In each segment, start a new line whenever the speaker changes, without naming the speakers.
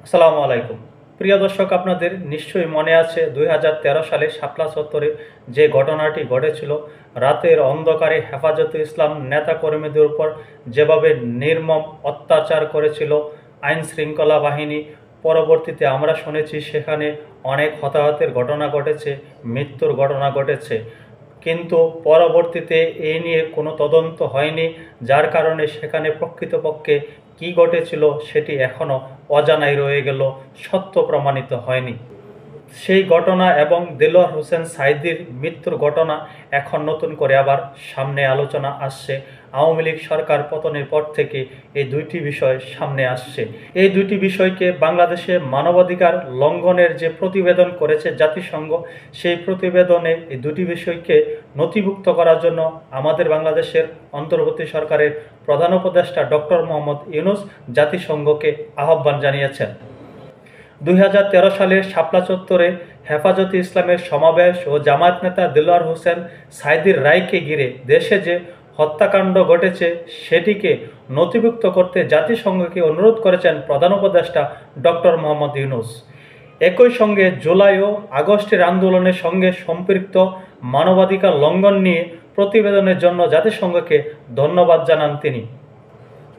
আসসালামু আলাইকুম। প্রিয় দর্শক, আপনাদের নিশ্চয়ই মনে আছে 2013 সালে শাপলা চত্বরে যে ঘটনাটি ঘটেছিল। রাতের অন্ধকারে হেফাজতে ইসলাম নেতাকর্মীদের উপর যেভাবে নির্মম অত্যাচার করেছিল আইন শৃঙ্খলা বাহিনী। পরবর্তীতে আমরা শুনেছি সেখানে অনেক হতাহতের ঘটনা ঘটেছে, মৃত্যুর ঘটনা ঘটেছে, কিন্তু পরবর্তীতে এই নিয়ে কোনো তদন্ত হয়নি, যার কারণে সেখানে প্রকৃতপক্ষে কী ঘটেছিল সেটি এখনও অজানাই রয়ে গেল, সত্য প্রমাণিত হয়নি। সেই ঘটনা এবং দেলোয়ার হোসেন সাঈদীর মৃত্যুর ঘটনা এখন নতুন করে আবার সামনে আলোচনা আসছে। আওয়ামী লীগ সরকার পতনের পর থেকে এই দুইটি বিষয় সামনে আসছে। এই দুইটি বিষয়কে বাংলাদেশে মানবাধিকার লঙ্ঘনের যে প্রতিবেদন করেছে জাতিসংঘ, সেই প্রতিবেদনে এই দুটি বিষয়কে নথিভুক্ত করার জন্য আমাদের বাংলাদেশের অন্তর্বর্তী সরকারের প্রধান উপদেষ্টা ডক্টর মোহাম্মদ ইউনূস জাতিসংঘকে আহ্বান জানিয়েছেন। 2013 সালে শাপলা চত্বরে হেফাজতে ইসলামের সমাবেশ ও জামায়াত নেতা দেলোয়ার হোসেন সাঈদীর রায়কে ঘিরে দেশে যে হত্যাকাণ্ড ঘটেছে সেটিকে নথিভুক্ত করতে জাতিসংঘকে অনুরোধ করেছেন প্রধান উপদেষ্টা ডক্টর মোহাম্মদ ইউনূস। একই সঙ্গে জুলাই ও আগস্টের আন্দোলনের সঙ্গে সম্পৃক্ত মানবাধিকার লঙ্ঘন নিয়ে প্রতিবেদনের জন্য জাতিসংঘকে ধন্যবাদ জানান তিনি।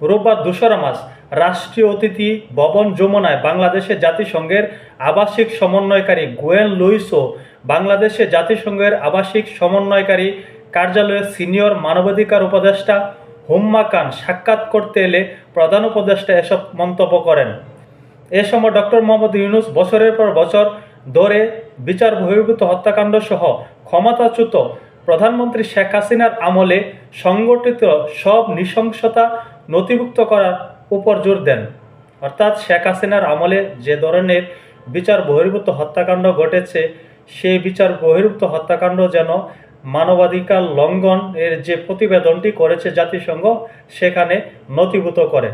রোববার 2 মার্চ রাষ্ট্রীয় অতিথি ভবন যমুনায় বাংলাদেশে জাতিসংঘের আবাসিক সমন্বয়কারী গোয়েন লুইস ও বাংলাদেশে জাতিসংঘের আবাসিক সমন্বয়কারী কার্যালয়ের সিনিয়র মানবাধিকার উপদেষ্টা হুম্মা খান সাক্ষাৎ করতে এলে প্রধান উপদেষ্টা এসব মন্তব্য করেন। এ সময় ডক্টর মোহাম্মদ ইউনূস বছরের পর বছর ধরে বিচার বহির্ভূত হত্যাকাণ্ড সহ ক্ষমতাচ্যুত প্রধানমন্ত্রী শেখ হাসিনার আমলে সংগঠিত সব নৃশংসতা নথিভুক্ত করার উপর জোর দেন। অর্থাৎ শেখ হাসিনার আমলে যে ধরনের বিচার বহির্ভূত হত্যাকাণ্ড ঘটেছে, সেই বিচার বহির্ভূত হত্যাকাণ্ড যেন মানবাধিকার লঙ্ঘন এর যে প্রতিবেদনটি করেছে জাতিসংঘ সেখানে নথিভুক্ত করে।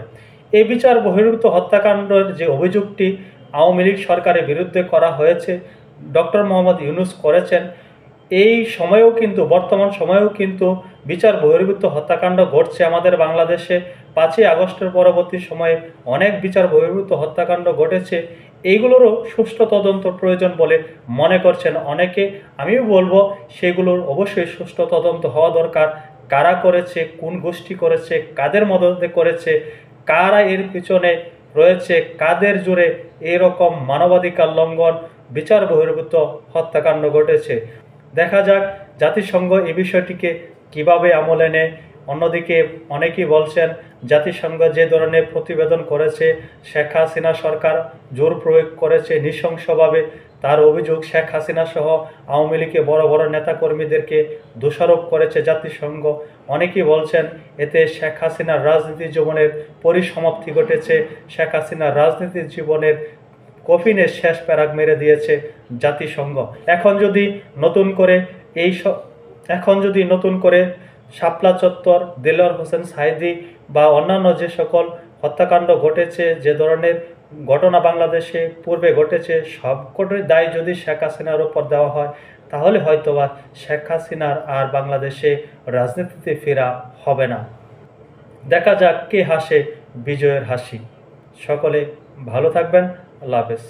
এই বিচার বহির্ভূত হত্যাকাণ্ডের যে অভিযোগটি আওয়ামী লীগ সরকারের বিরুদ্ধে করা হয়েছে, ডক্টর মোহাম্মদ ইউনূস করেছেন, এই সময়েও কিন্তু বর্তমান সময়েও কিন্তু বিচার বহির্ভূত হত্যাকাণ্ড ঘটছে আমাদের বাংলাদেশে। 5ই আগস্টের পরবর্তী সময়ে অনেক বিচার বহির্ভূত হত্যাকাণ্ড ঘটেছে। এইগুলোরও সুষ্ঠু তদন্ত প্রয়োজন বলে মনে করছেন অনেকে। আমিও বলবো সেগুলোর অবশ্যই সুষ্ঠু তদন্ত হওয়া দরকার। কারা করেছে, কোন গোষ্ঠী করেছে, কাদের মদতে করেছে, কারা এর পিছনে রয়েছে, কাদের জোরে এরকম মানবাধিকার লঙ্ঘন বিচার বহির্ভূত হত্যাকাণ্ড ঘটেছে। দেখা যাক জাতিসংঘ এই বিষয়টিকে কিভাবে আমলে নেয়। অন্যদিকে অনেকেই বলছেন জাতিসংঘ যে ধরনের প্রতিবেদন করেছে, শেখ হাসিনা সরকার জোর প্রয়োগ করেছে নৃশংসভাবে, তার অভিযোগ শেখ হাসিনা সহ আওয়ামী লীগের বড় বড় নেতাকর্মীদেরকে দোষারোপ করেছে জাতিসংঘ। অনেকেই বলছেন এতে শেখ হাসিনার রাজনীতি জীবনের পরিসমাপ্তি ঘটেছে, শেখ হাসিনার রাজনীতির জীবনের কফিনের শেষ প্যারাগ মেরে দিয়েছে জাতিসংঘ। এখন যদি নতুন করে শাপলা চত্বর, দেলোয়ার হোসেন সাঈদী বা অন্যান্য যে সকল হত্যাকাণ্ড ঘটেছে, যে ধরনের ঘটনা বাংলাদেশে পূর্বে ঘটেছে, সবকটির দায় যদি শেখ হাসিনার উপর দেওয়া হয়, তাহলে হয়তোবা শেখ হাসিনার আর বাংলাদেশে রাজনীতিতে ফেরা হবে না। দেখা যাক কে হাসে বিজয়ের হাসি। সকলে ভালো থাকবেন। আল্লাহ হাফেজ।